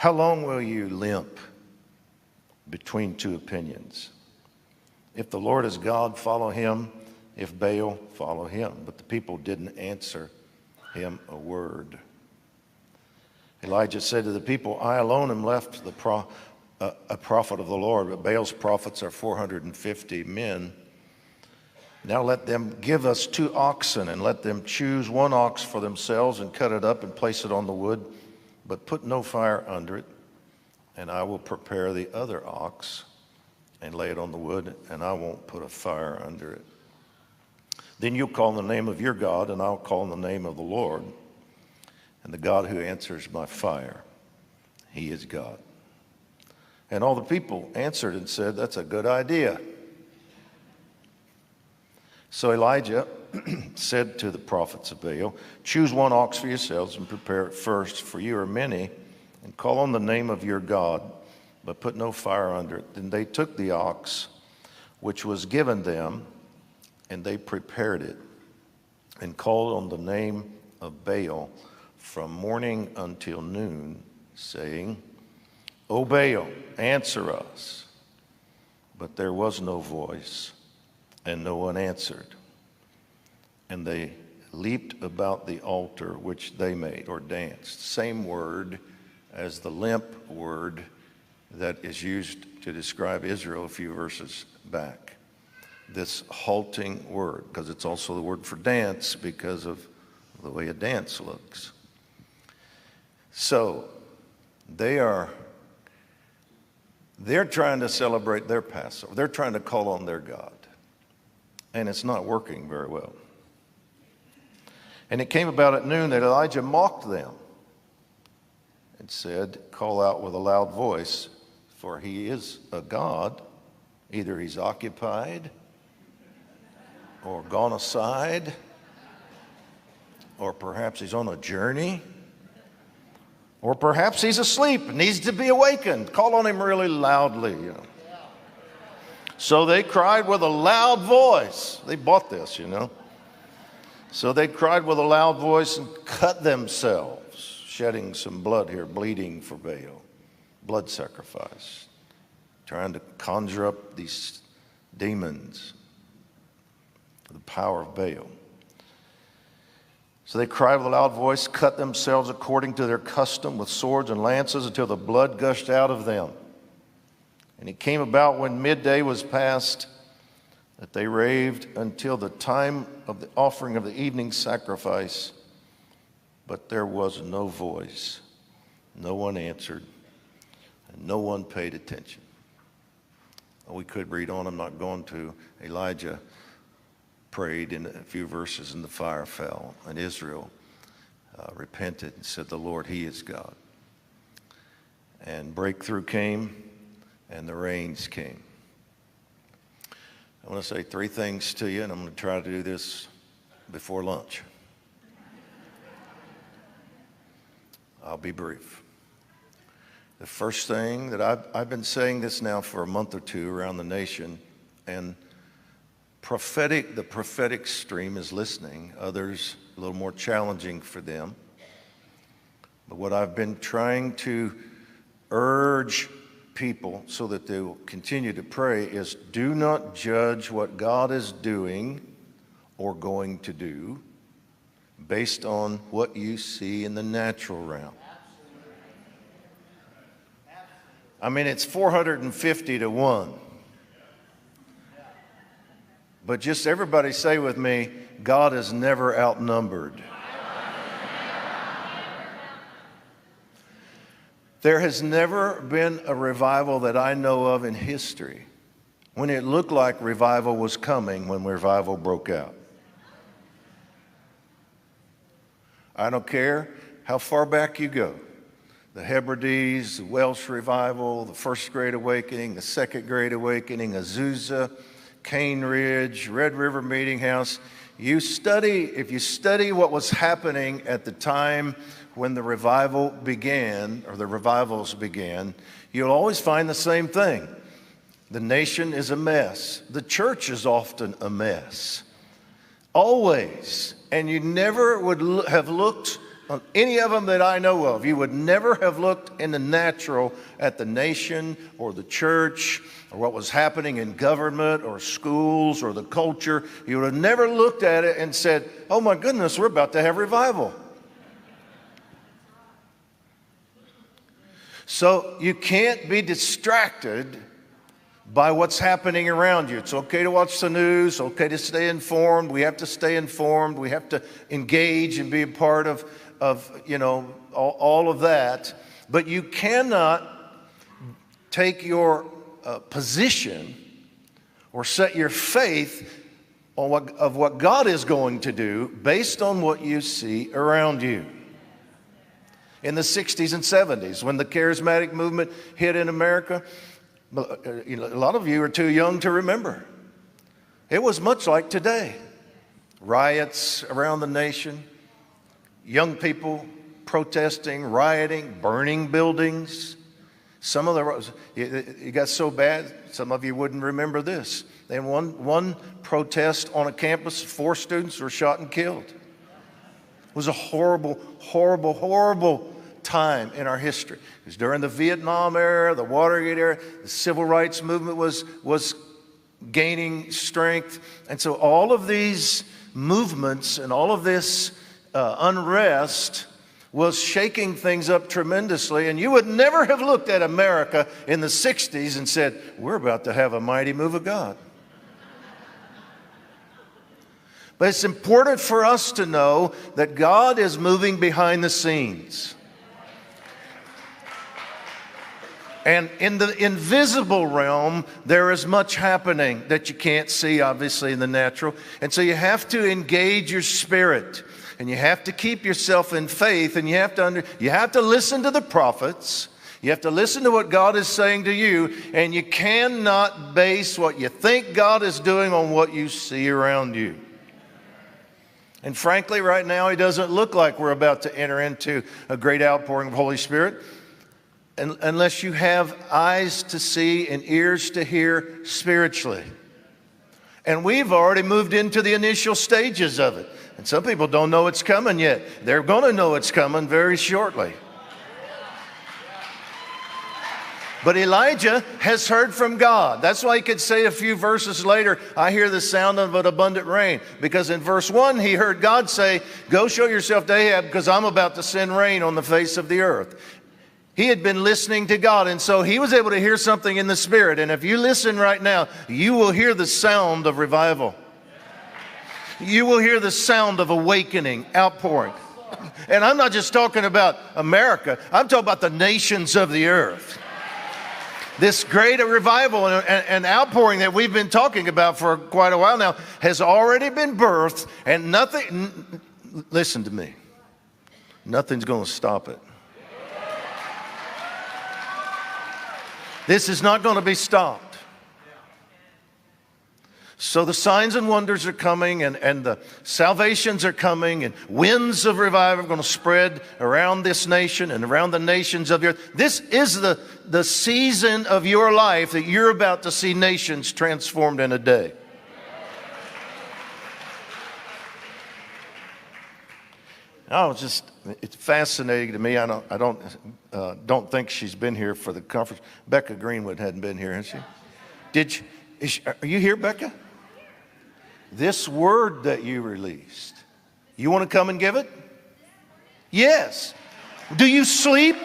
How long will you limp between two opinions? If the Lord is God, follow him. If Baal, follow him. But the people didn't answer him a word. Elijah said to the people, I alone am left a prophet of the Lord, but Baal's prophets are 450 men. Now let them give us 2 oxen, and let them choose 1 ox for themselves and cut it up and place it on the wood, but put no fire under it. And I will prepare the other ox and lay it on the wood, and I won't put a fire under it. Then you'll call on the name of your God, and I'll call on the name of the Lord. And the God who answers by fire, he is God. And all the people answered and said, that's a good idea. So Elijah said to the prophets of Baal, choose 1 ox for yourselves and prepare it first, for you are many, and call on the name of your God, but put no fire under it. Then they took the ox which was given them, and they prepared it, and called on the name of Baal from morning until noon, saying, O Baal, answer us. But there was no voice, and no one answered. And they leaped about the altar which they made, or danced. Same word as the limp word that is used to describe Israel a few verses back. This halting word, because it's also the word for dance because of the way a dance looks. So they're trying to celebrate their Passover. They're trying to call on their God. And it's not working very well. And it came about at noon that Elijah mocked them and said, call out with a loud voice, for he is a God. Either he's occupied or gone aside, or perhaps he's on a journey, or perhaps he's asleep, needs to be awakened. Call on him really loudly. So they cried with a loud voice. They bought this, So they cried with a loud voice and cut themselves, shedding some blood here, bleeding for Baal, blood sacrifice, trying to conjure up these demons, the power of Baal. So they cried with a loud voice, cut themselves according to their custom with swords and lances until the blood gushed out of them. And it came about when midday was past that they raved until the time of the offering of the evening sacrifice, but there was no voice. No one answered, and no one paid attention. We could read on, I'm not going to. Elijah prayed in a few verses, and the fire fell, and Israel repented and said, the Lord, he is God. And breakthrough came, and the rains came. I want to say 3 things to you, and I'm going to try to do this before lunch. I'll be brief. The first thing that I've been saying this now for a month or 2 around the nation, and the prophetic stream is listening. Others, a little more challenging for them. But what I've been trying to urge people so that they will continue to pray is, do not judge what God is doing or going to do based on what you see in the natural realm. I mean, it's 450 to 1. But just everybody say with me, God is never outnumbered. There has never been a revival that I know of in history when it looked like revival was coming when revival broke out. I don't care how far back you go. The Hebrides, the Welsh revival, the First Great Awakening, the Second Great Awakening, Azusa, Cane Ridge, Red River Meeting House. If you study what was happening at the time when the revival began, or the revivals began, you'll always find the same thing. The nation is a mess. The church is often a mess. Always. And you never would have looked any of them that I know of, you would never have looked in the natural at the nation or the church or what was happening in government or schools or the culture. You would have never looked at it and said, oh my goodness, we're about to have revival. So you can't be distracted by what's happening around you. It's okay to watch the news, okay to stay informed. We have to stay informed. We have to engage and be a part of all of that. But you cannot take your position or set your faith on what God is going to do based on what you see around you. In the 60s and 70s, when the charismatic movement hit in America, a lot of you are too young to remember. It was much like today. Riots around the nation, young people protesting, rioting, burning buildings. Some of it got so bad, some of you wouldn't remember this. In one protest on a campus, 4 students were shot and killed. It was a horrible, horrible, horrible time in our history. It was during the Vietnam era, the Watergate era, the civil rights movement was gaining strength. And so all of these movements and all of this unrest was shaking things up tremendously. And you would never have looked at America in the 60s and said, we're about to have a mighty move of God. But it's important for us to know that God is moving behind the scenes. And in the invisible realm, there is much happening that you can't see, obviously, in the natural. And so you have to engage your spirit. And you have to keep yourself in faith. And you have to listen to the prophets. You have to listen to what God is saying to you. And you cannot base what you think God is doing on what you see around you. And frankly, right now, it doesn't look like we're about to enter into a great outpouring of Holy Spirit unless you have eyes to see and ears to hear spiritually. And we've already moved into the initial stages of it. And some people don't know it's coming yet. They're going to know it's coming very shortly. But Elijah has heard from God. That's why he could say a few verses later, I hear the sound of an abundant rain. Because in verse 1, he heard God say, go show yourself to Ahab because I'm about to send rain on the face of the earth. He had been listening to God, and so he was able to hear something in the Spirit. And if you listen right now, you will hear the sound of revival. You will hear the sound of awakening, outpouring. And I'm not just talking about America. I'm talking about the nations of the earth. This great revival and outpouring that we've been talking about for quite a while now has already been birthed, and nothing, listen to me, nothing's going to stop it. This is not going to be stopped. So the signs and wonders are coming, and the salvations are coming, and winds of revival are going to spread around this nation and around the nations of the earth. This is the season of your life that you're about to see nations transformed in a day. It's fascinating to me. I don't think she's been here for the conference. Becca Greenwood hadn't been here, has she? Are you here, Becca? This word that you released, you want to come and give it? Yes. Do you sleep?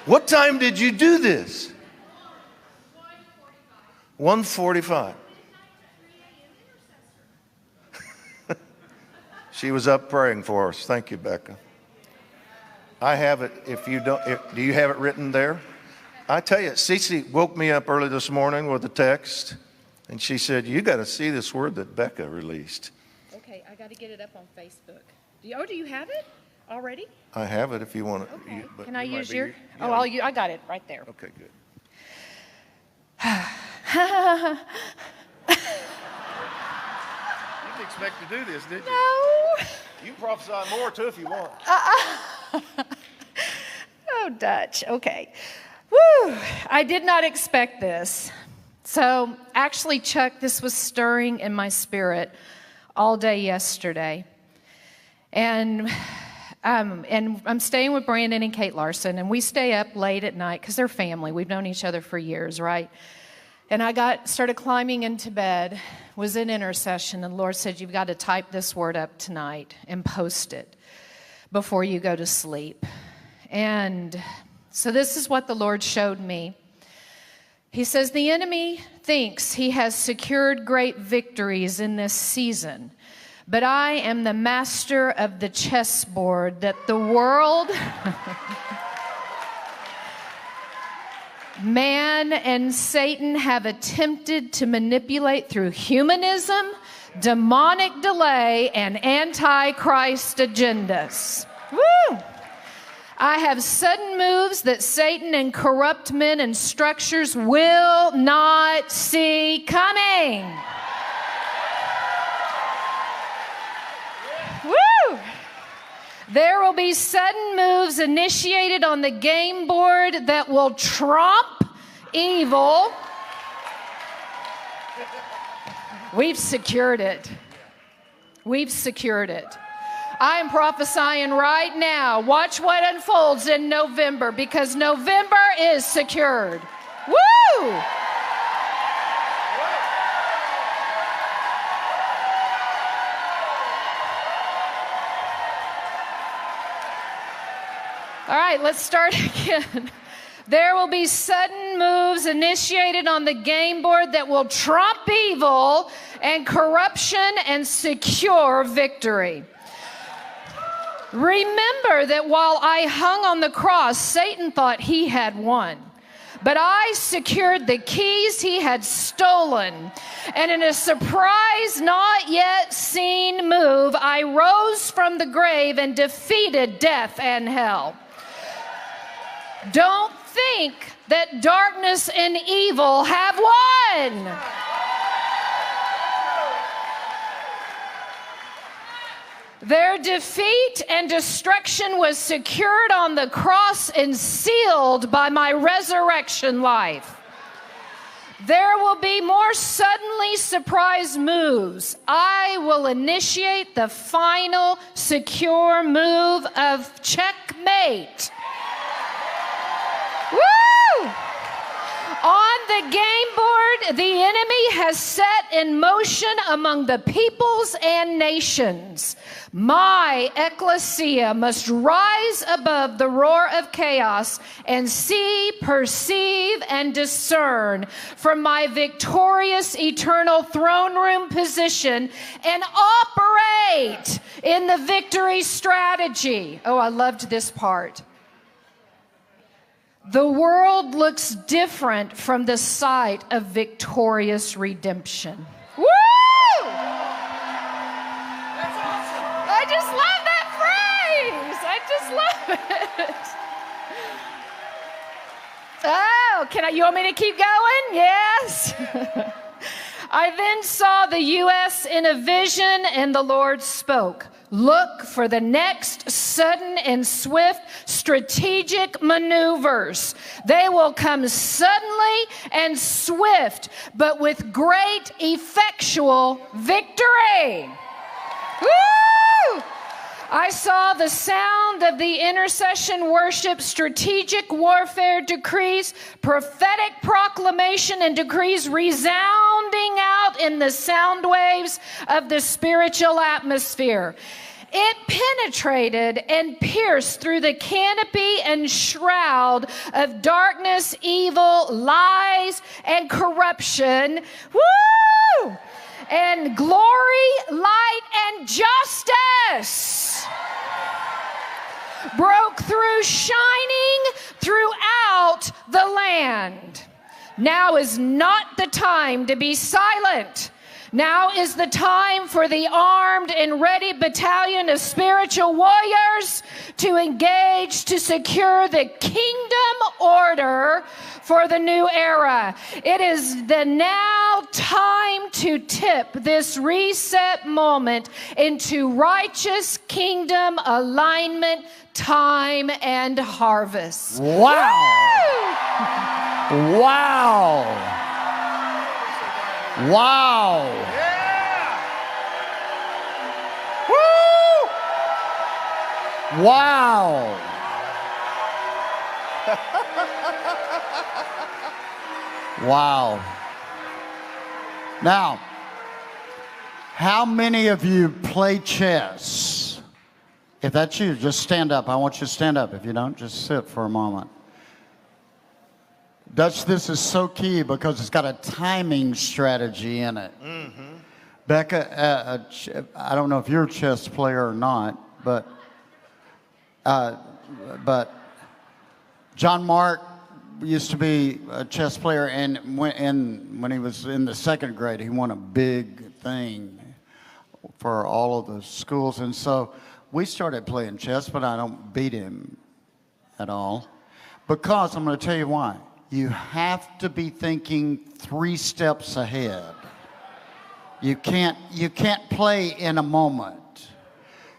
What time did you do this? 1:45. She was up praying for us. Thank you, Becca. I have it. Do you have it written there? I tell you, Cece woke me up early this morning with a text, and she said, you got to see this word that Becca released. Okay, I got to get it up on Facebook. Do you have it already? I have it if you want it. Okay. Can I use your? Yeah. I got it right there. Okay, good. You didn't expect to do this, did you? No. You can prophesy more, too, if you want. Oh, Dutch. Okay. Woo. I did not expect this. So, actually, Chuck, this was stirring in my spirit all day yesterday. And I'm staying with Brandon and Kate Larson, and we stay up late at night because they're family. We've known each other for years, right? And I started climbing into bed, was in intercession, and the Lord said, you've got to type this word up tonight and post it before you go to sleep. And so this is what the Lord showed me. He says, the enemy thinks he has secured great victories in this season, but I am the master of the chessboard that the world, man and Satan have attempted to manipulate through humanism, demonic delay, and antichrist agendas. Woo! I have sudden moves that Satan and corrupt men and structures will not see coming. Woo! There will be sudden moves initiated on the game board that will trump evil. We've secured it. We've secured it. I am prophesying right now. Watch what unfolds in November, because November is secured. Woo! All right, let's start again. There will be sudden moves initiated on the game board that will trump evil and corruption and secure victory. Remember that while I hung on the cross, Satan thought he had won. But I secured the keys he had stolen. And in a surprise, not yet seen move, I rose from the grave and defeated death and hell. Don't think that darkness and evil have won. Their defeat and destruction was secured on the cross and sealed by my resurrection life. There will be more suddenly surprise moves. I will initiate the final secure move of checkmate. Woo! On the game board, the enemy has set in motion among the peoples and nations. My ecclesia must rise above the roar of chaos and see, perceive, and discern from my victorious eternal throne room position and operate in the victory strategy. Oh, I loved this part. The world looks different from the sight of victorious redemption. Woo! That's awesome. I just love that phrase. I just love it. Oh, you want me to keep going? Yes. I then saw the U.S. in a vision, and the Lord spoke. Look for the next sudden and swift strategic maneuvers. They will come suddenly and swift, but with great effectual victory. Woo! I saw the sound of the intercession worship, strategic warfare decrees, prophetic proclamation, and decrees resounding out in the sound waves of the spiritual atmosphere. It penetrated and pierced through the canopy and shroud of darkness, evil, lies, and corruption. Woo! And glory, light, and justice broke through, shining throughout the land. Now is not the time to be silent. Now is the time for the armed and ready battalion of spiritual warriors to engage to secure the kingdom order for the new era. It is the now time to tip this reset moment into righteous kingdom alignment, time, and harvest. Wow. Woo! Wow. Wow. Wow. Wow. Now, how many of you play chess? If that's you, just stand up. I want you to stand up. If you don't, just sit for a moment. Dutch, this is so key because it's got a timing strategy in it. Mm-hmm. Becca, I don't know if you're a chess player or not, but John Mark used to be a chess player, and when he was in the second grade, he won a big thing for all of the schools. And so we started playing chess, but I don't beat him at all. Because I'm going to tell you why. You have to be thinking 3 steps ahead. You can't play in a moment.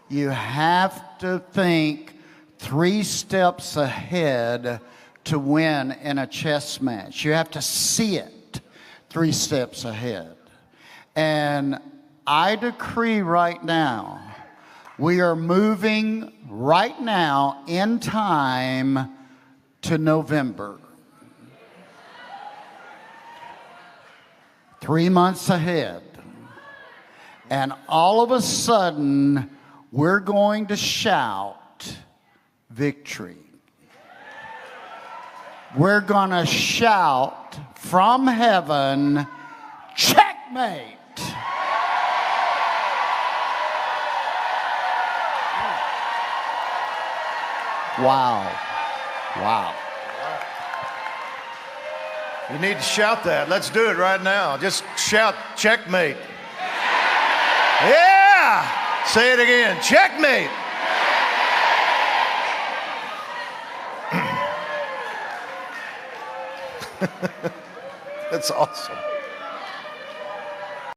You have to think 3 steps ahead to win in a chess match. You have to see it 3 steps ahead. And I decree right now, we are moving right now in time to November. 3 months ahead. And all of a sudden, we're going to shout victory. We're going to shout from heaven, checkmate. Wow. Wow. You need to shout that. Let's do it right now. Just shout, checkmate. Yeah! Say it again, checkmate. That's awesome.